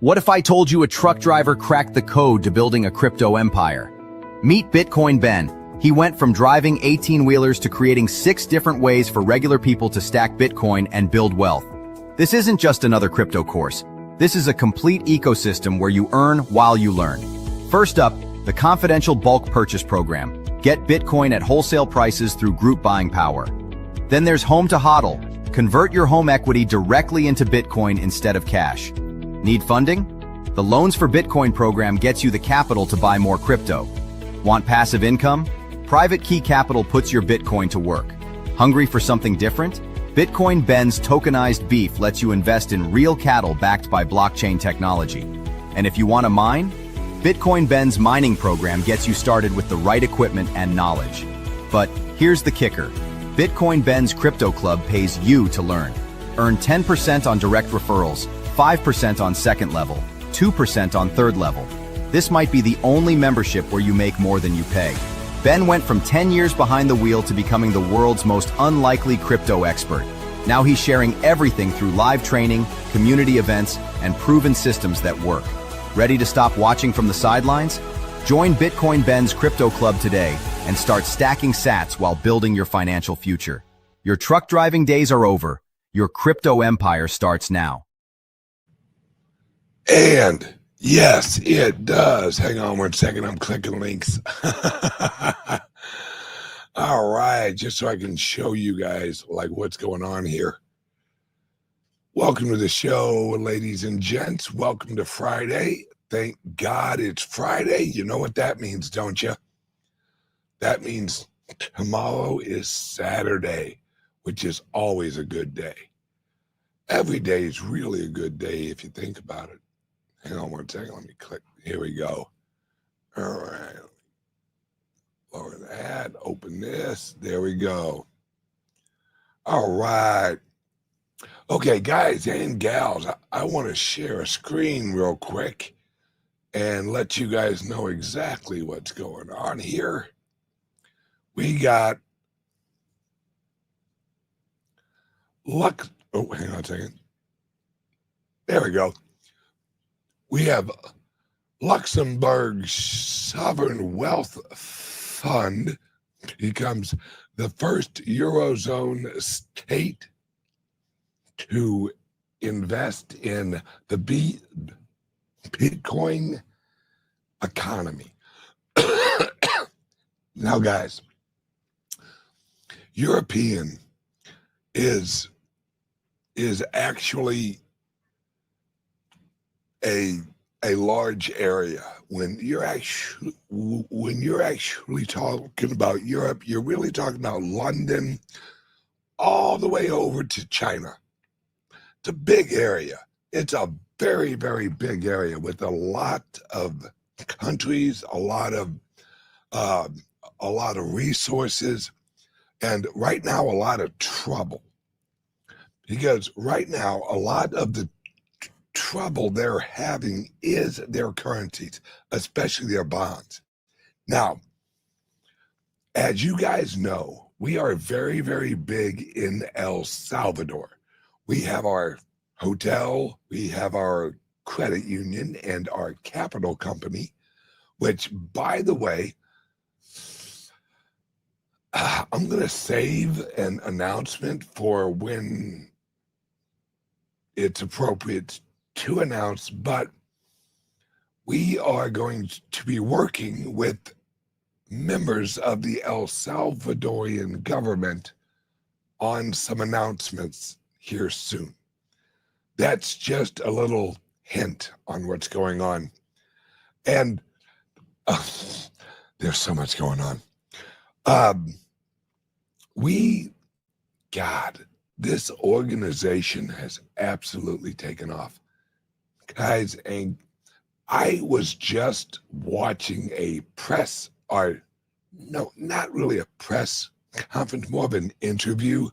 What if I told you a truck driver cracked the code to building a crypto empire? Meet Bitcoin Ben. He went from driving 18-wheelers to creating 6 different ways for regular people to stack Bitcoin and build wealth. This isn't just another crypto course. This is a complete ecosystem where you earn while you learn. First up, the confidential bulk purchase program. Get Bitcoin at wholesale prices through group buying power. Then there's Home to HODL. Convert your home equity directly into Bitcoin instead of cash. Need funding? The Loans for Bitcoin program gets you the capital to buy more crypto. Want passive income? Private Key Capital puts your Bitcoin to work. Hungry for something different? Bitcoin Ben's tokenized beef lets you invest in real cattle backed by blockchain technology. And if you want to mine? Bitcoin Ben's mining program gets you started with the right equipment and knowledge. But here's the kicker. Bitcoin Ben's Crypto Club pays you to learn. Earn 10% on direct referrals, 5% on second level, 2% on third level. This might be the only membership where you make more than you pay. Ben went from 10 years behind the wheel to becoming the world's most unlikely crypto expert. Now he's sharing everything through live training, community events, and proven systems that work. Ready to stop watching from the sidelines? Join Bitcoin Ben's Crypto Club today and start stacking sats while building your financial future. Your truck driving days are over. Your crypto empire starts now. And yes, it does. Hang on 1 second. I'm clicking links. All right. Just so I can show you guys like what's going on here. Welcome to the show, ladies and gents. Welcome to Friday. Thank God it's Friday. You know what that means, don't you? That means tomorrow is Saturday, which is always a good day. Every day is really a good day if you think about it. Hang on 1 second. Let me click. Here we go. All right. Lower that. Open this. There we go. All right. Okay, guys and gals, I want to share a screen real quick and let you guys know exactly what's going on here. We got Oh, hang on a second. There we go. We have Luxembourg Sovereign Wealth Fund becomes the first Eurozone state to invest in the Bitcoin economy. Now, guys, European is actually a large area. When you're actually talking about Europe, you're really talking about London all the way over to China. It's a big area. It's a very, very big area with a lot of countries, a lot of resources, and right now a lot of trouble. Because right now a lot of the trouble they're having is their currencies, especially their bonds. Now, as you guys know, we are very, very big in El Salvador. We have our hotel, we have our credit union, and our capital company, which, by the way, I'm going to save an announcement for when it's appropriate to announce, but we are going to be working with members of the El Salvadorian government on some announcements here soon. That's just a little hint on what's going on. And there's so much going on. This organization has absolutely taken off. Guys, and I was just watching a not really a press conference, more of an interview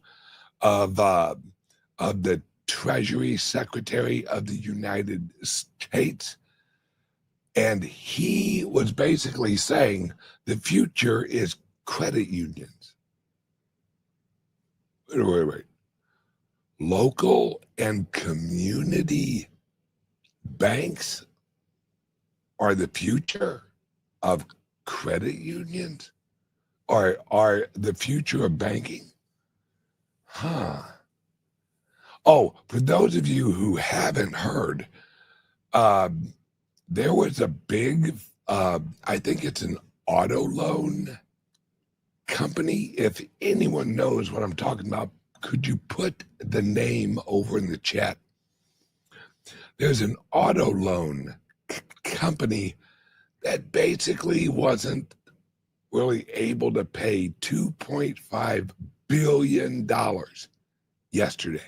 of the Treasury Secretary of the United States. And he was basically saying the future is credit unions. Wait. Local and community banks are the future of credit unions, or are the future of banking? Huh. Oh, for those of you who haven't heard, there was a big, I think it's an auto loan company. If anyone knows what I'm talking about, could you put the name over in the chat? There's an auto loan company that basically wasn't really able to pay $2.5 billion yesterday.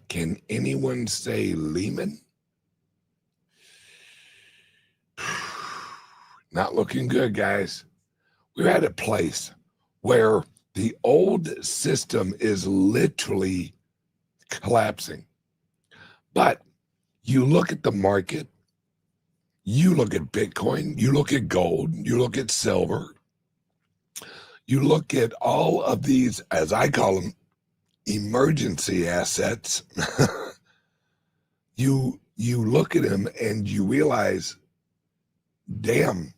Can anyone say Lehman? Not looking good, guys. We're at a place where the old system is literally collapsing. But you look at the market, you look at Bitcoin, you look at gold, you look at silver, you look at all of these, as I call them, emergency assets. You look at them and you realize, damn,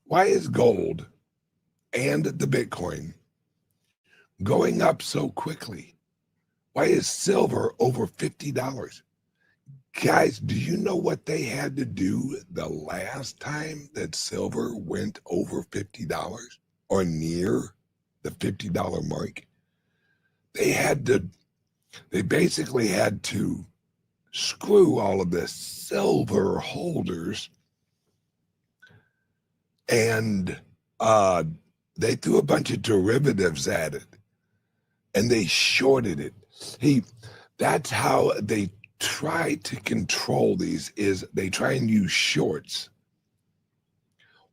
why is gold and the Bitcoin going up so quickly? Why is silver over $50? Guys, do you know what they had to do the last time that silver went over $50 or near the $50 mark? They basically had to screw all of the silver holders, and they threw a bunch of derivatives at it and they shorted it. That's how they try to control these, is they try and use shorts.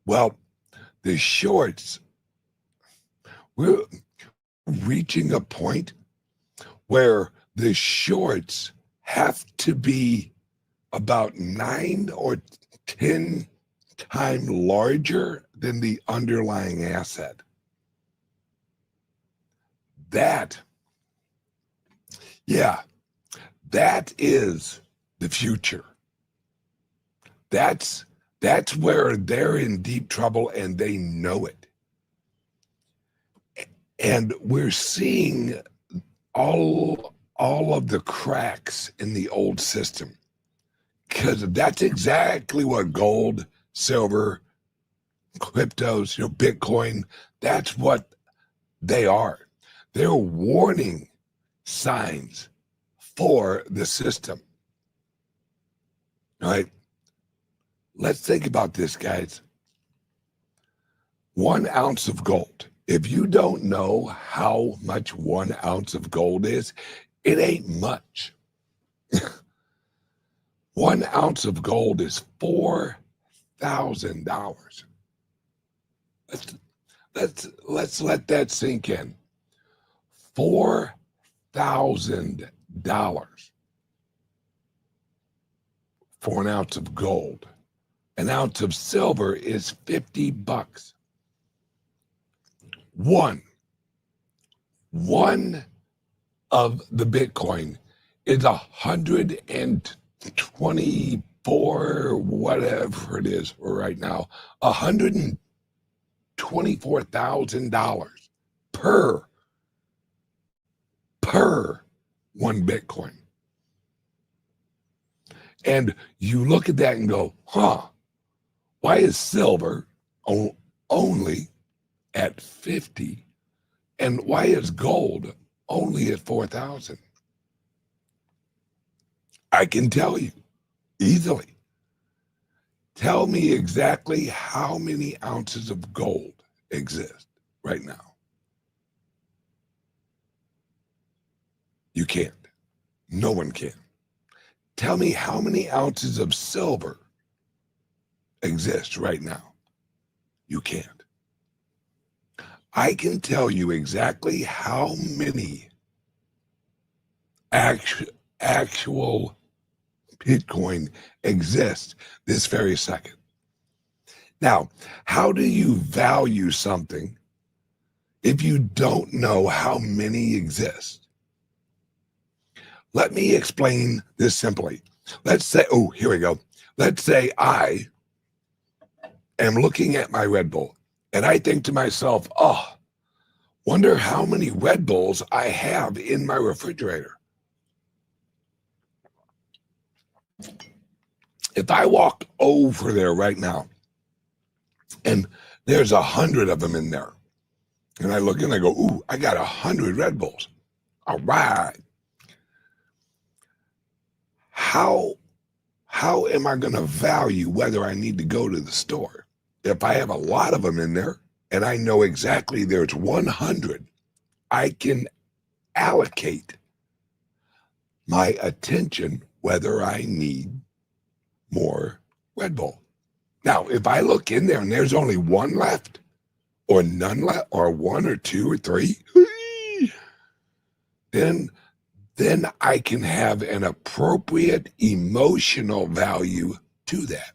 Well, the shorts, we're reaching a point where the shorts have to be about 9 or 10 times larger than the underlying asset. That is the future. That's where they're in deep trouble, and they know it. And we're seeing all of the cracks in the old system, because that's exactly what gold, silver, cryptos, Bitcoin, that's what they are. They're warning signs for the system. All right. Let's think about this, guys. 1 ounce of gold. If you don't know how much 1 ounce of gold is, it ain't much. 1 ounce of gold is $4,000. Let's let that sink in. $4,000 for 1 ounce of gold. 1 ounce of silver is $50. One of the Bitcoin is 124, whatever it is right now, $124,000 per 1 Bitcoin. And you look at that and go, why is silver only at 50, and why is gold only at 4,000? I can tell you easily. Tell me exactly how many ounces of gold exist right now. You can't. No one can. Tell me how many ounces of silver exist right now. You can't. I can tell you exactly how many actual Bitcoin exist this very second. Now, how do you value something if you don't know how many exist? Let me explain this simply. let's say, oh, here we go. Let's say I am looking at my Red Bull and I think to myself, oh, wonder how many Red Bulls I have in my refrigerator. If I walk over there right now and there's 100 of them in there, and I look and I go, ooh, I got 100 Red Bulls. All right. How am I going to value whether I need to go to the store? If I have a lot of them in there and I know exactly there's 100, I can allocate my attention whether I need more Red Bull. Now, if I look in there and there's only one left, or none left, or one or two or three, then I can have an appropriate emotional value to that.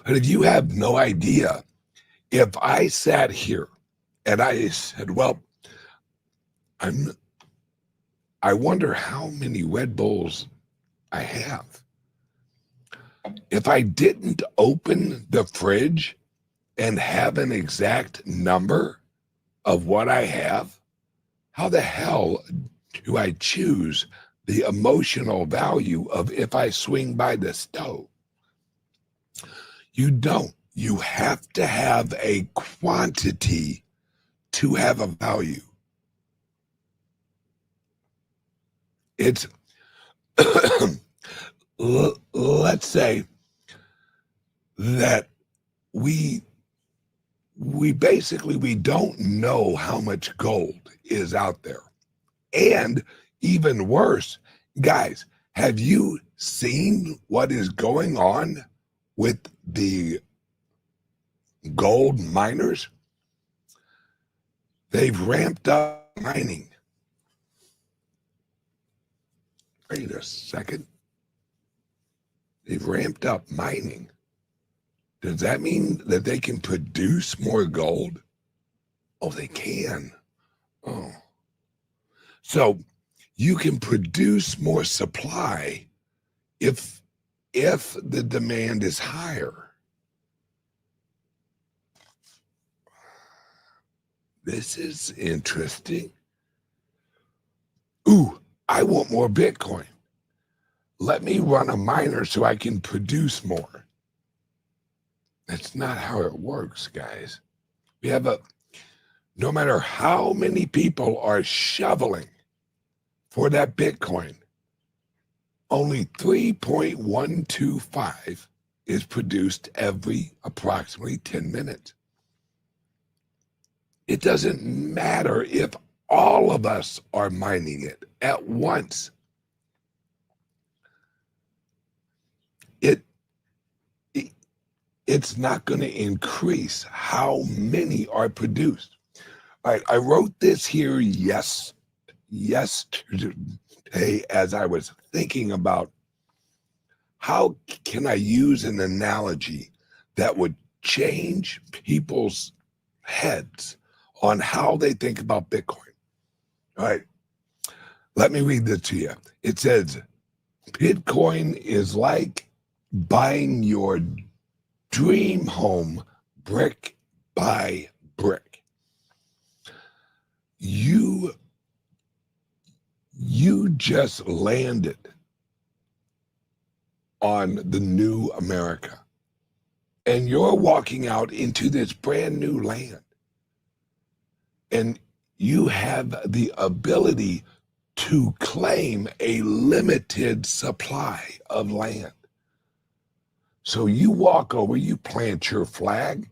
But if you have no idea, if I sat here and I said, well, I wonder how many Red Bulls I have. If I didn't open the fridge and have an exact number of what I have, how the hell do I choose the emotional value of if I swing by the stove? You don't. You have to have a quantity to have a value. It's, let's say that we basically, we don't know how much gold is out there. And even worse, guys, have you seen what is going on with the gold miners? They've ramped up mining. Wait a second. They've ramped up mining. Does that mean that they can produce more gold? Oh, they can. Oh. So you can produce more supply if the demand is higher. This is interesting. Ooh, I want more Bitcoin. Let me run a miner so I can produce more. That's not how it works, guys. We have no matter how many people are shoveling for that Bitcoin, only 3.125 is produced every approximately 10 minutes. It doesn't matter if all of us are mining it at once. It's not going to increase how many are produced. All right, I wrote this here yesterday as I was thinking about how can I use an analogy that would change people's heads on how they think about Bitcoin. All right, let me read this to you. It says, Bitcoin is like buying your dream home brick by brick. You just landed on the new America, and you're walking out into this brand new land, and you have the ability to claim a limited supply of land. So you walk over, you plant your flag,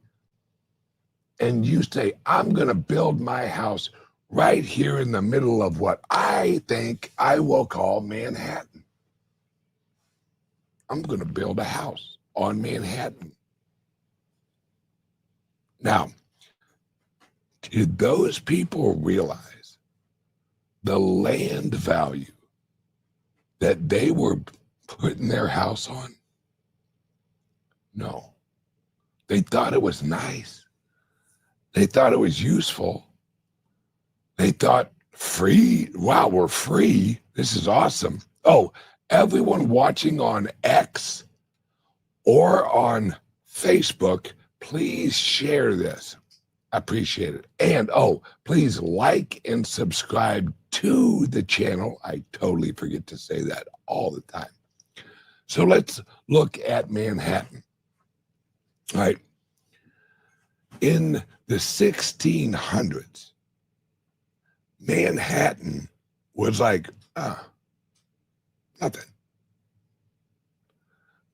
and you say, I'm going to build my house right here in the middle of what I think I will call Manhattan. I'm going to build a house on Manhattan. Now, did those people realize the land value that they were putting their house on? No. They thought it was nice. They thought it was useful. They thought free. Wow, we're free. This is awesome. Oh, everyone watching on X or on Facebook, please share this. I appreciate it. And please like and subscribe to the channel. I totally forget to say that all the time. So let's look at Manhattan. All right. In the 1600s, Manhattan was like nothing.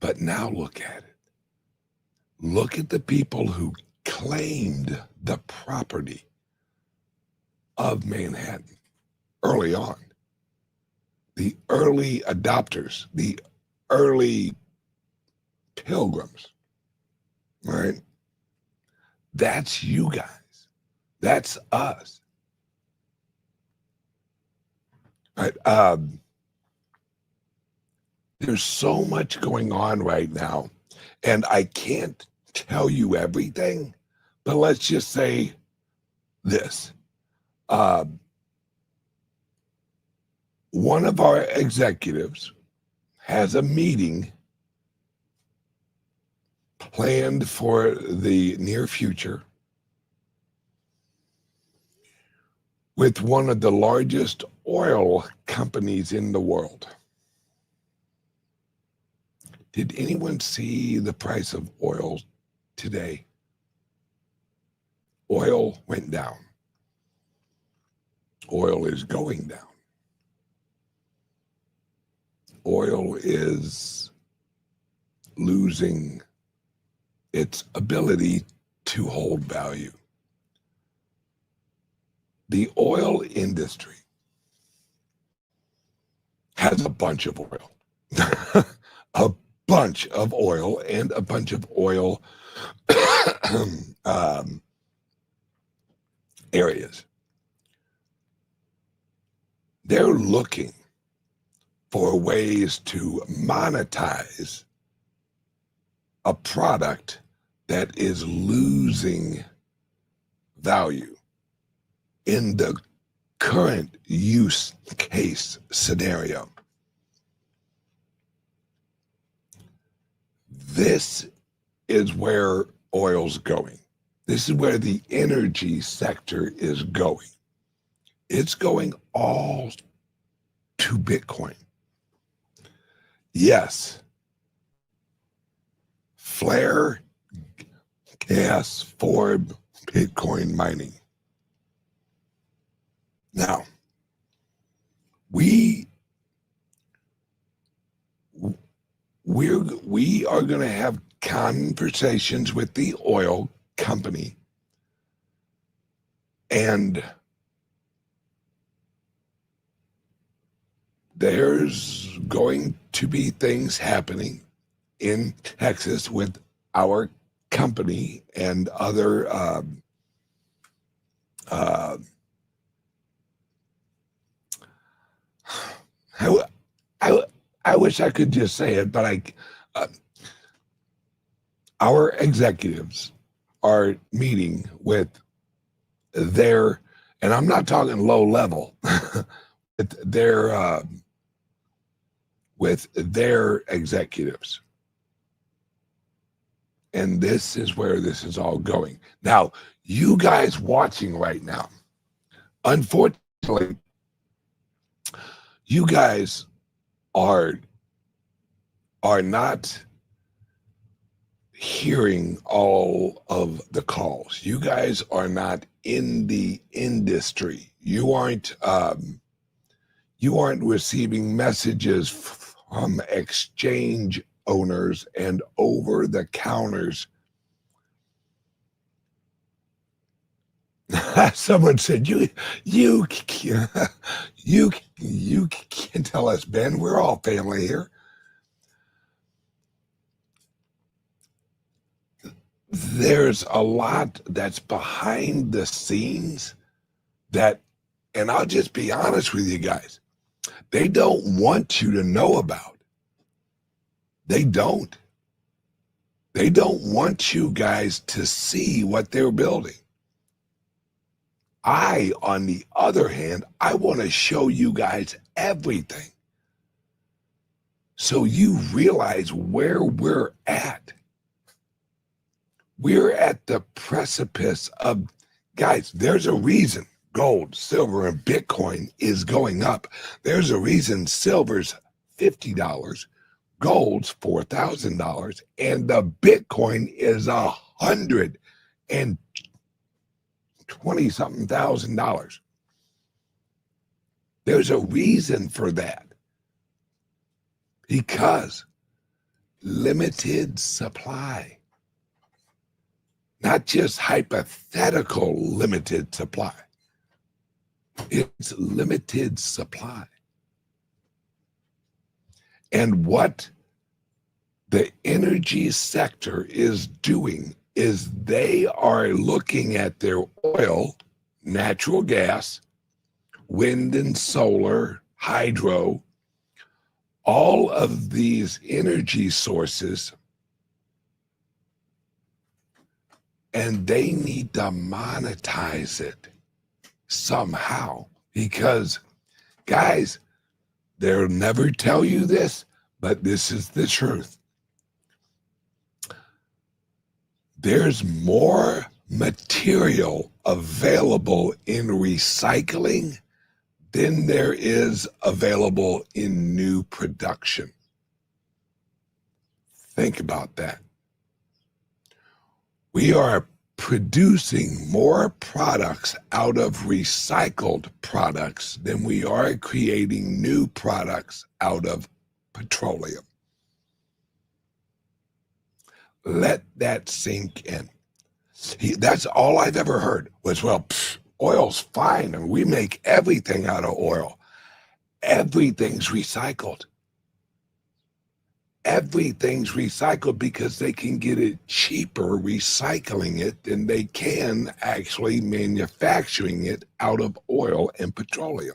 But now look at it. Look at the people who claimed the property of Manhattan early on. The early adopters, the early pilgrims, right? That's you guys. That's us. Right? There's so much going on right now, and I can't tell you everything, but let's just say this. One of our executives has a meeting planned for the near future with one of the largest oil companies in the world. Did anyone see the price of oil today? Oil went down. Oil is going down. Oil is losing its ability to hold value. The oil industry has a bunch of oil, a bunch of oil and a bunch of oil areas. They're looking for ways to monetize a product that is losing value in the current use case scenario. This is where oil's going. This is where the energy sector is going. It's going all to Bitcoin. Yes, flare gas for Bitcoin mining. Now, we are going to have conversations with the oil company, and there's going to be things happening in Texas with our company and other I wish I could just say it, but our executives are meeting with their, and I'm not talking low level, with their executives. And this is where this is all going. Now, you guys watching right now, unfortunately, you guys are not hearing all of the calls. You guys are not in the industry. You aren't receiving messages from exchange owners and over the counters. Someone said, you can't tell us, Ben, we're all family here. There's a lot that's behind the scenes that, and I'll just be honest with you guys, they don't want you to know about. They don't. They don't want you guys to see what they're building. I, on the other hand, I want to show you guys everything. So you realize where we're at. We're at the precipice of, guys, there's a reason gold, silver, and Bitcoin is going up. There's a reason silver's $50, gold's $4,000, and the Bitcoin is $120-something thousand. There's a reason for that. Because limited supply. Not just hypothetical limited supply. It's limited supply. And what the energy sector is doing is they are looking at their oil, natural gas, wind and solar, hydro, all of these energy sources, and they need to monetize it somehow. Because, guys, they'll never tell you this, but this is the truth. There's more material available in recycling than there is available in new production. Think about that. We are producing more products out of recycled products than we are creating new products out of petroleum. Let that sink in. That's all I've ever heard was, well, oil's fine, and we make everything out of oil. Everything's recycled. Everything's recycled because they can get it cheaper recycling it than they can actually manufacturing it out of oil and petroleum.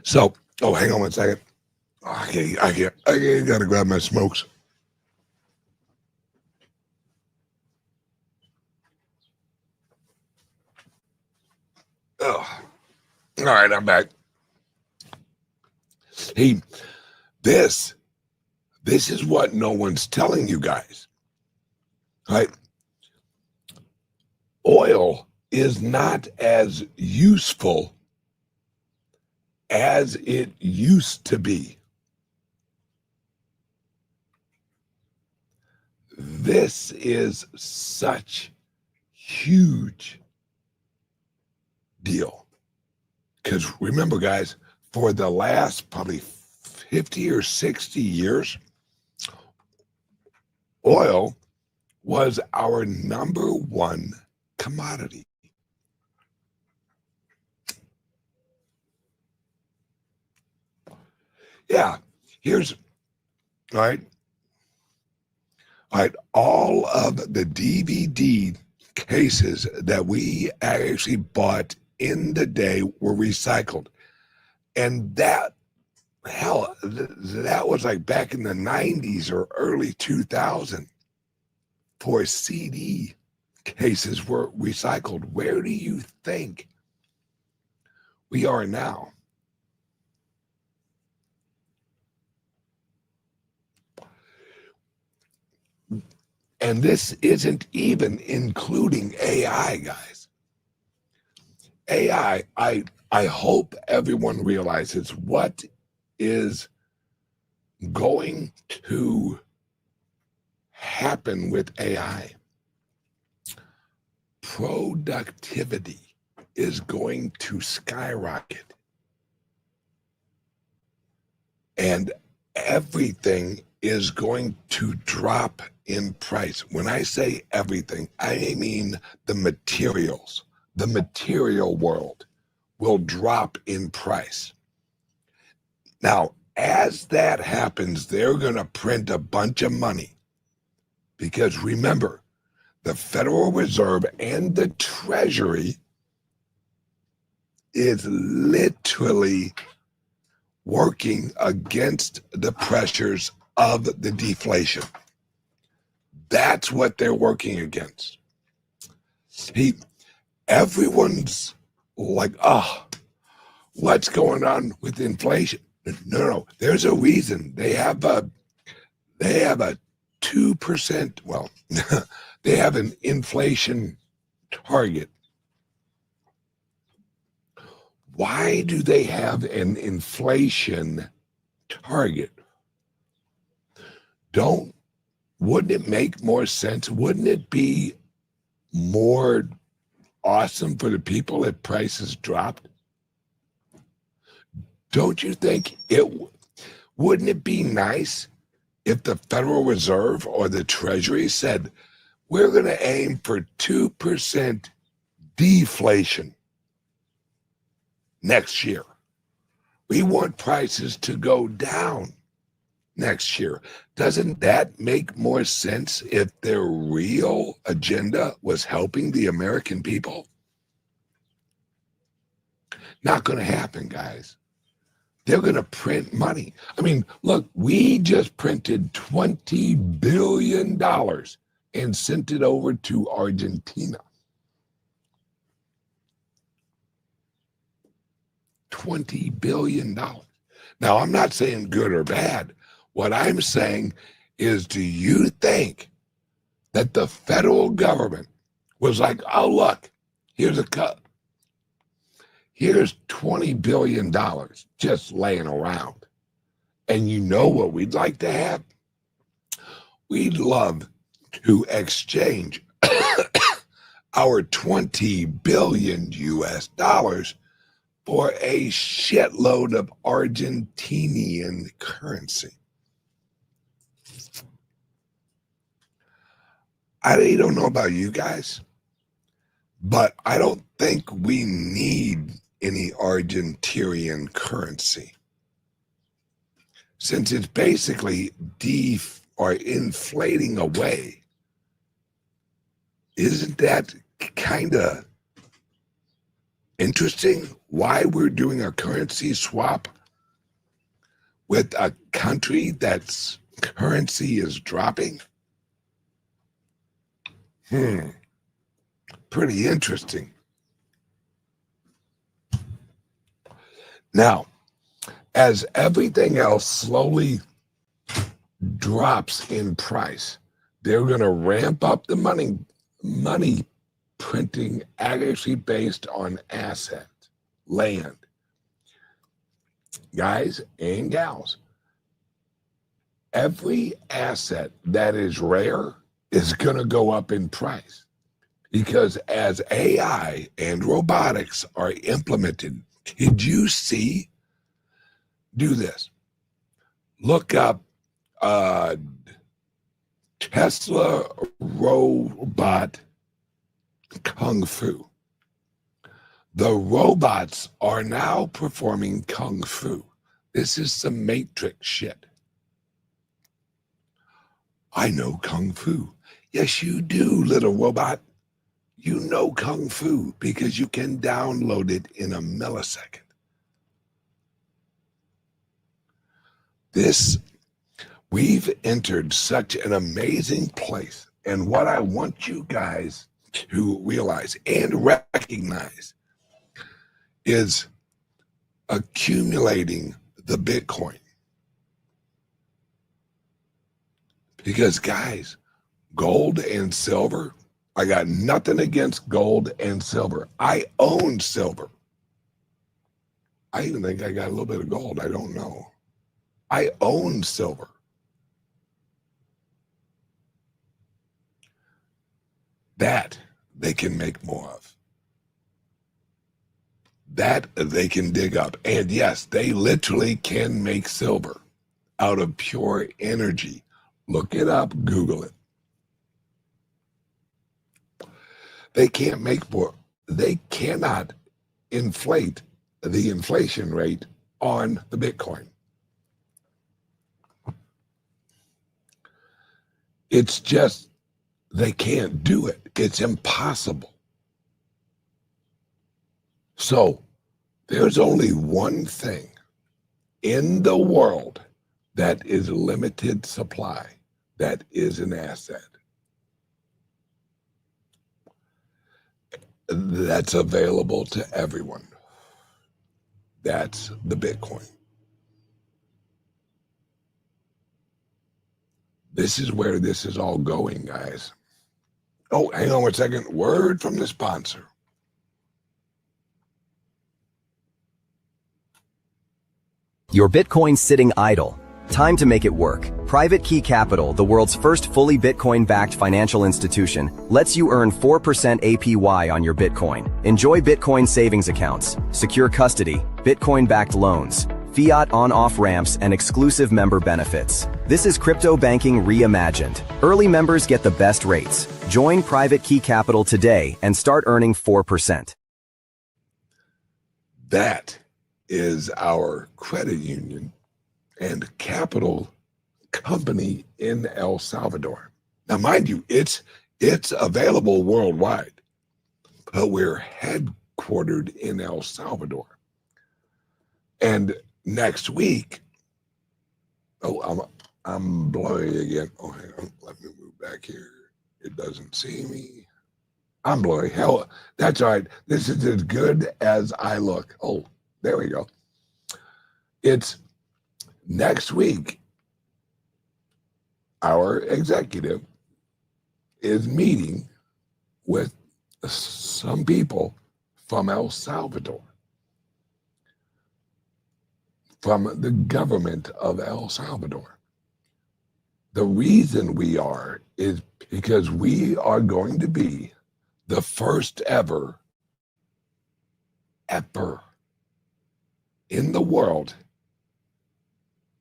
So, oh, hang on one second. I gotta grab my smokes. Oh, all right, I'm back. Hey, this is what no one's telling you guys, right? Oil is not as useful as it used to be. This is such huge deal. Because remember, guys, for the last probably 50 or 60 years, oil was our number one commodity. Yeah, here's, all right, all of the DVD cases that we actually bought in the day were recycled. And that, hell, that was like back in the 90s or early 2000 for CD cases were recycled. Where do you think we are now? And this isn't even including AI, guys. AI, I hope everyone realizes what is going to happen with AI. Productivity is going to skyrocket. And everything is going to drop in price. When I say everything, I mean the materials. The material world will drop in price. Now, as that happens, they're going to print a bunch of money. Because remember, the Federal Reserve and the Treasury is literally working against the pressures of the deflation. That's what they're working against. Everyone's like, oh, what's going on with inflation? No. There's a reason. They have a 2%. Well, they have an inflation target. Why do they have an inflation target? Wouldn't it make more sense? Wouldn't it be more awesome for the people if prices dropped? Don't you think wouldn't it be nice if the Federal Reserve or the Treasury said, we're going to aim for 2% deflation next year. We want prices to go down next year. Doesn't that make more sense if their real agenda was helping the American people? Not going to happen, guys. They're going to print money. I mean, look, we just printed $20 billion and sent it over to Argentina. $20 billion. Now, I'm not saying good or bad. What I'm saying is, do you think that the federal government was like, oh, look, here's a cut. Here's $20 billion just laying around. And you know what we'd like to have? We'd love to exchange our 20 billion US dollars for a shitload of Argentinian currency. I don't know about you guys, but I don't think we need any Argentinian currency, since it's basically inflating away. Isn't that kind of interesting? Why we're doing a currency swap with a country that's currency is dropping? Pretty interesting. Now, as everything else slowly drops in price, they're going to ramp up the money printing actually based on assets, land. Guys and gals, every asset that is rare is going to go up in price, because as AI and robotics are implemented, did you see? Do this. Look up Tesla robot Kung Fu. The robots are now performing Kung Fu. This is some Matrix shit. I know Kung Fu. Yes, you do, little robot. You know Kung Fu because you can download it in a millisecond. We've entered such an amazing place. And what I want you guys to realize and recognize is accumulating the Bitcoin. Because, guys, gold and silver, I got nothing against gold and silver. I own silver. I even think I got a little bit of gold. I don't know. I own silver. That they can make more of. That they can dig up. And yes, they literally can make silver out of pure energy. Look it up, Google it. They can't make more. They cannot inflate the inflation rate on the Bitcoin. It's just, they can't do it. It's impossible. So there's only one thing in the world that is limited supply, that is an asset. That's available to everyone. That's the Bitcoin. This is where this is all going, guys. Oh, hang on one second. Word from the sponsor. Your Bitcoin sitting idle. Time to make it work. Private Key Capital, the world's first fully Bitcoin-backed financial institution, lets you earn 4% APY on your Bitcoin. Enjoy Bitcoin savings accounts, secure custody, Bitcoin-backed loans, fiat on-off ramps, and exclusive member benefits. This is crypto banking reimagined. Early members get the best rates. Join Private Key Capital today and start earning 4%. That is our credit union and capital company in El Salvador. Now, mind you, it's available worldwide, but we're headquartered in El Salvador. And next week, I'm blurry again. Oh, hang on, let me move back here. It doesn't see me. I'm blurry. Hell, that's all right. This is as good as I look. Oh, there we go. It's next week. Our executive is meeting with some people from El Salvador, from the government of El Salvador. The reason we are is because we are going to be the first ever in the world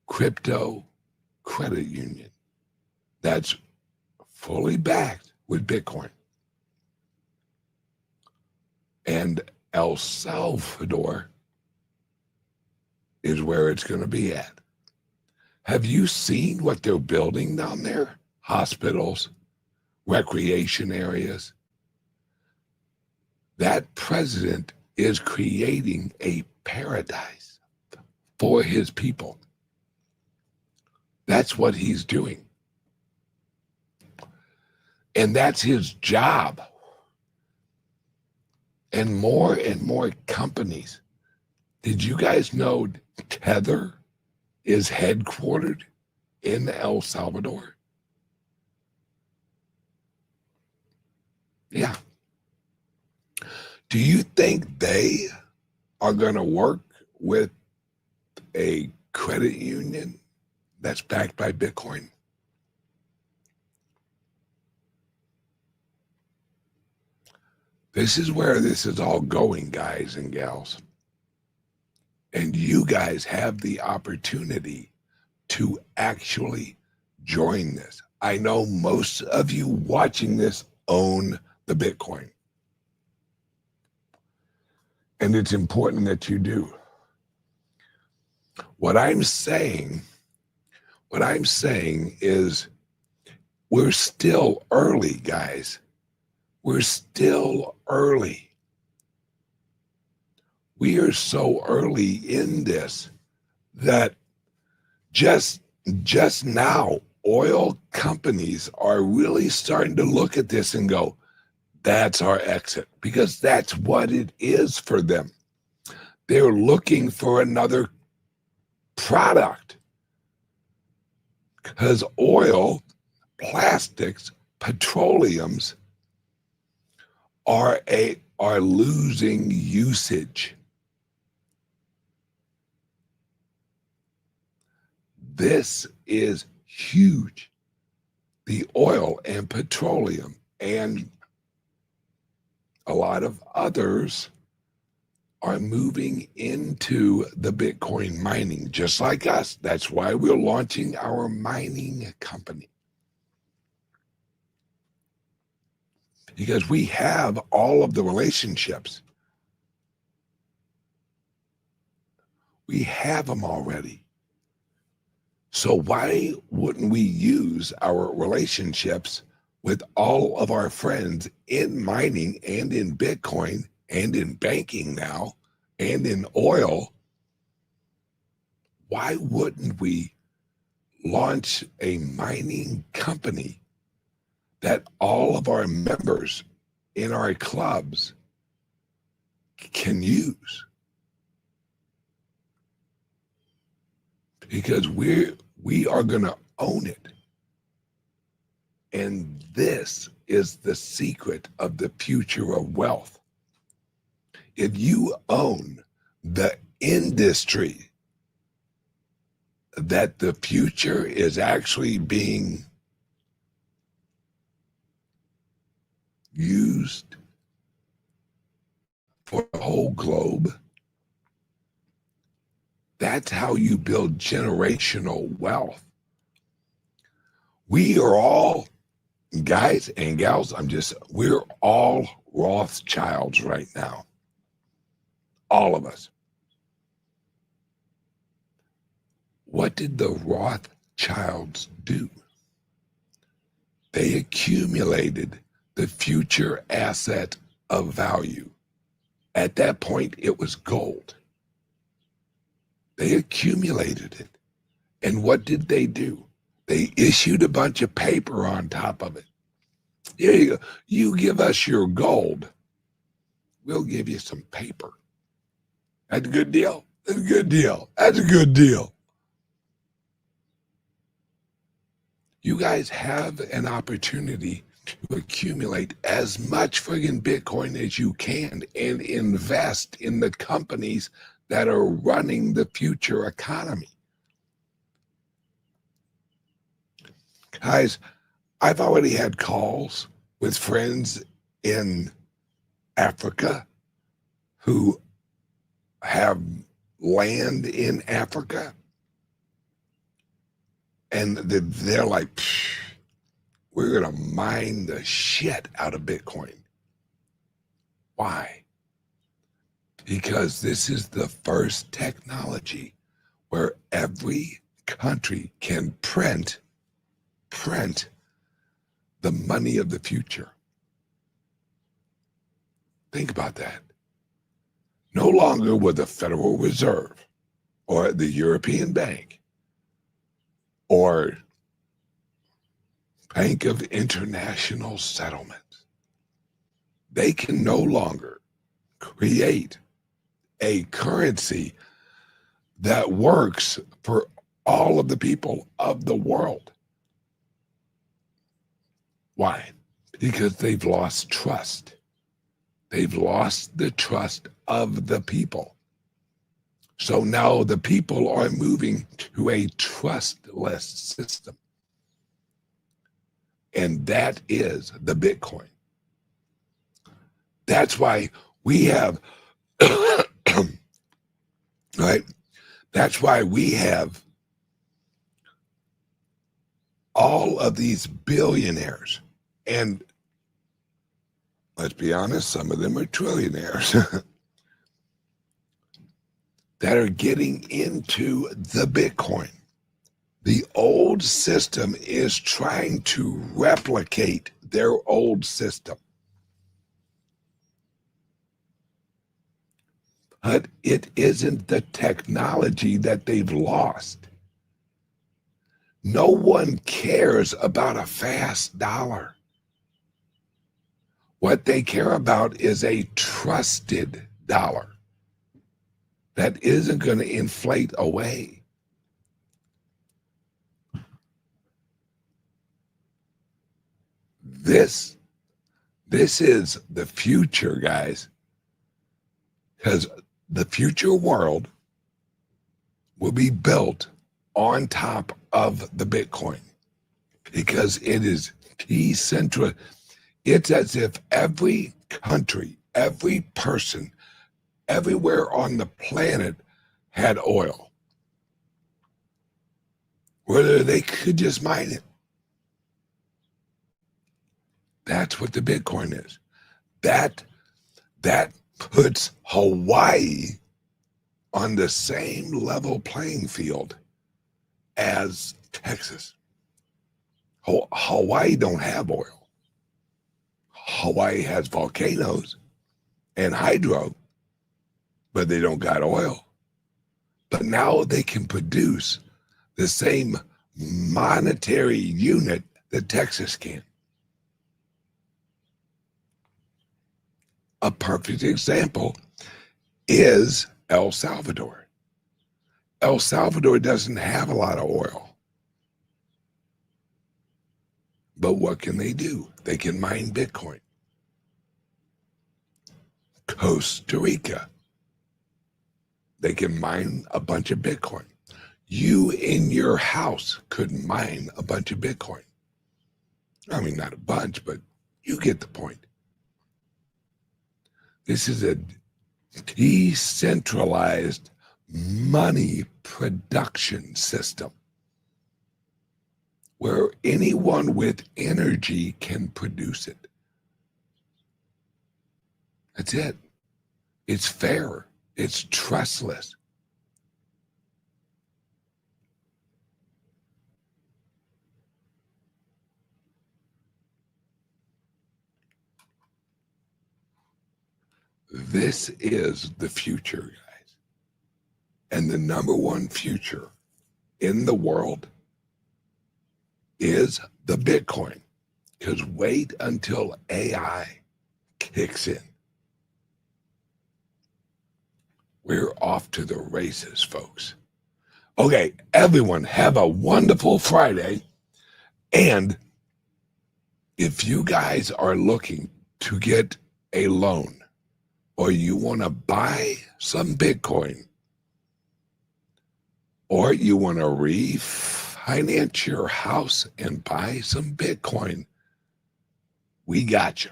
crypto credit union that's fully backed with Bitcoin. And El Salvador is where it's going to be at. Have you seen what they're building down there? Hospitals, recreation areas. That president is creating a paradise for his people. That's what he's doing. And that's his job. And more companies. Did you guys know Tether is headquartered in El Salvador? Yeah. Do you think they are going to work with a credit union that's backed by Bitcoin? This is where this is all going, guys and gals. And you guys have the opportunity to actually join this. I know most of you watching this own the Bitcoin. And it's important that you do. What I'm saying is we're still early, guys. We're still early. We are so early in this that just now, oil companies are really starting to look at this and go, that's our exit, because that's what it is for them. They're looking for another product because oil, plastics, petroleums are losing usage. This is huge. The oil and petroleum and a lot of others are moving into the Bitcoin mining, just like us. That's why we're launching our mining company. Because we have all of the relationships. We have them already. So why wouldn't we use our relationships with all of our friends in mining and in Bitcoin and in banking now and in oil? Why wouldn't we launch a mining company that all of our members in our clubs can use? because we are going to own it. And this is the secret of the future of wealth. If you own the industry that the future is actually being used for the whole globe, that's how you build generational wealth. We are all, guys and gals, we're all Rothschilds right now. All of us. What did the Rothschilds do? They accumulated the future asset of value. At that point, it was gold. They accumulated it. And what did they do? They issued a bunch of paper on top of it. Here you go. You give us your gold, we'll give you some paper. That's a good deal. That's a good deal. That's a good deal. You guys have an opportunity to accumulate as much friggin' Bitcoin as you can and invest in the companies that are running the future economy. Guys, I've already had calls with friends in Africa who have land in Africa, and they're like, we're going to mine the shit out of Bitcoin. Why? Because this is the first technology where every country can print the money of the future. Think about that. No longer will the Federal Reserve or the European Bank or Bank of International Settlements, they can no longer create a currency that works for all of the people of the world. Why? Because they've lost trust. They've lost the trust of the people. So now the people are moving to a trustless system. And that is the Bitcoin. That's why we have, right? That's why we have all of these billionaires. And let's be honest, some of them are trillionaires that are getting into the Bitcoin. The old system is trying to replicate their old system. But it isn't the technology that they've lost. No one cares about a fast dollar. What they care about is a trusted dollar that isn't going to inflate away. This is the future, guys, because the future world will be built on top of the Bitcoin because it is decentral. It's as if every country, every person, everywhere on the planet had oil, whether they could just mine it. That's what the Bitcoin is. That puts Hawaii on the same level playing field as Texas. Hawaii don't have oil. Hawaii has volcanoes and hydro, but they don't got oil. But now they can produce the same monetary unit that Texas can. A perfect example is El Salvador. El Salvador doesn't have a lot of oil. But what can they do? They can mine Bitcoin. Costa Rica, they can mine a bunch of Bitcoin. You in your house could mine a bunch of Bitcoin. I mean, not a bunch, but you get the point. This is a decentralized money production system where anyone with energy can produce it. That's it. It's fair. It's trustless. This is the future, guys. And the number one future in the world is the Bitcoin. Because wait until AI kicks in. We're off to the races, folks. Okay, everyone, have a wonderful Friday. And if you guys are looking to get a loan or you want to buy some Bitcoin or you want to refinance your house and buy some Bitcoin, we got you.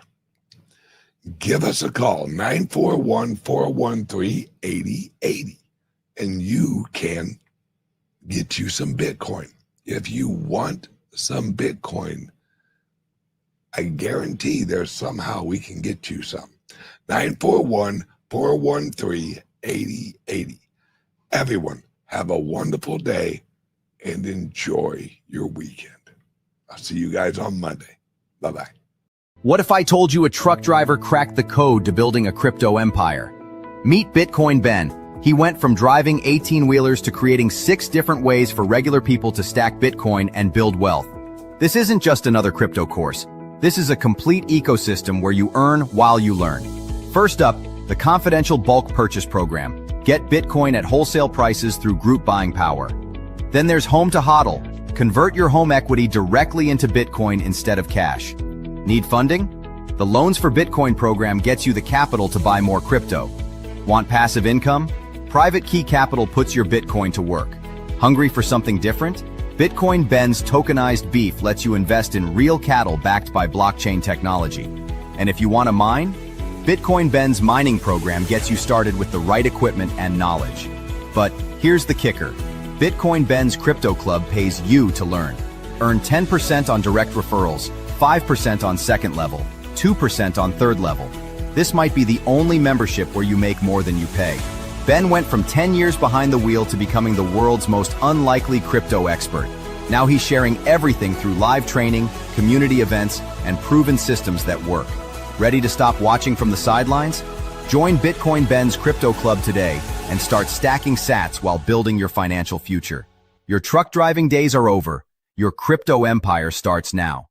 Give us a call, 941-413-8080, and you can get you some Bitcoin. If you want some Bitcoin, I guarantee there's somehow we can get you some. 941-413-8080. Everyone, have a wonderful day and enjoy your weekend. I'll see you guys on Monday. Bye-bye. What if I told you a truck driver cracked the code to building a crypto empire? Meet Bitcoin Ben. He went from driving 18-wheelers to creating 6 different ways for regular people to stack Bitcoin and build wealth. This isn't just another crypto course. This is a complete ecosystem where you earn while you learn. First up, the confidential bulk purchase program. Get Bitcoin at wholesale prices through group buying power. Then there's Home to HODL. Convert your home equity directly into Bitcoin instead of cash. Need funding? The Loans for Bitcoin program gets you the capital to buy more crypto. Want passive income? Private Key Capital puts your Bitcoin to work. Hungry for something different? Bitcoin Ben's tokenized beef lets you invest in real cattle backed by blockchain technology. And if you want to mine? Bitcoin Ben's mining program gets you started with the right equipment and knowledge. But here's the kicker. Bitcoin Ben's Crypto Club pays you to learn. Earn 10% on direct referrals, 5% on second level, 2% on third level. This might be the only membership where you make more than you pay. Ben went from 10 years behind the wheel to becoming the world's most unlikely crypto expert. Now he's sharing everything through live training, community events, and proven systems that work. Ready to stop watching from the sidelines? Join Bitcoin Ben's Crypto Club today and start stacking sats while building your financial future. Your truck driving days are over. Your crypto empire starts now.